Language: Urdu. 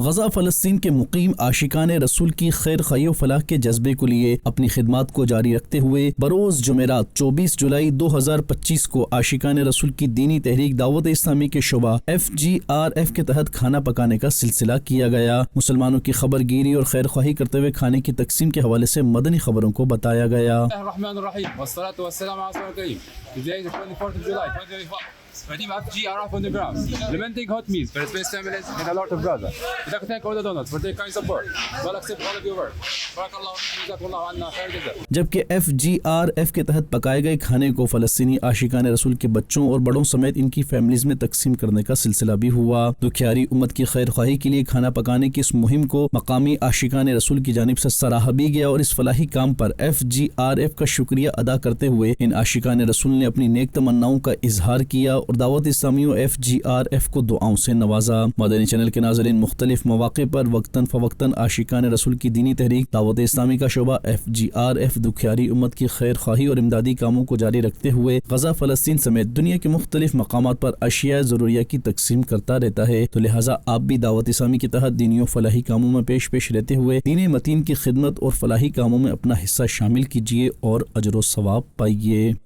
غزہ فلسطین کے مقیم عاشقان رسول کی خیر خواہی و فلاح کے جذبے کو لیے اپنی خدمات کو جاری رکھتے ہوئے بروز جمعرات 24 جولائی 2025 کو عاشقان رسول کی دینی تحریک دعوت اسلامی کے شعبہ FGRF کے تحت کھانا پکانے کا سلسلہ کیا گیا۔ مسلمانوں کی خبر گیری اور خیر خواہی کرتے ہوئے کھانے کی تقسیم کے حوالے سے مدنی خبروں کو بتایا گیا۔ الرحمن الرحیم والصلاة والسلام على رسول الکریم۔ Today is the 24th of July 2025. My team FGRF on the ground, lamenting hot meals for space families in the north of Gaza. We'd like to thank all the donors for their kind support. Well accept all of your work. Barakallahu fiikum, jazakumullahu anna khair jazaa. جبکہ FGRF کے تحت پکائے گئے کھانے کو فلسطینی عاشقان رسول کے بچوں اور بڑوں سمیت ان کی فیملیز میں تقسیم کرنے کا سلسلہ بھی ہوا۔ دکھیاری امت کی خیر خواہی کے لیے کھانا پکانے کی اس مہم کو مقامی عاشقان رسول کی جانب سے سراہا بھی گیا اور اس فلاحی کام پر FGRF کا شکریہ ادا کرتے ہوئے ان عاشقان رسول نے اپنی نیک تمناؤں کا اظہار کیا اور دعوت اسلامی و FGRF کو دعاؤں سے نوازا۔ مدنی چینل کے ناظرین مختلف مواقع پر وقتاً فوقتاً عاشقان رسول کی دینی تحریک دعوت اسلامی کا شعبہ FGRF دکھیاری امت کی خیر خواہی اور امدادی کاموں کو جاری رکھتے ہوئے غزہ فلسطین سمیت دنیا کے مختلف مقامات پر اشیاء ضروریہ کی تقسیم کرتا رہتا ہے، تو لہٰذا آپ بھی دعوت اسلامی کے تحت دینی و فلاحی کاموں میں پیش رہتے ہوئے دین متین کی خدمت اور فلاحی کاموں میں اپنا حصہ شامل کیجیے اور اجر و ثواب پائیے۔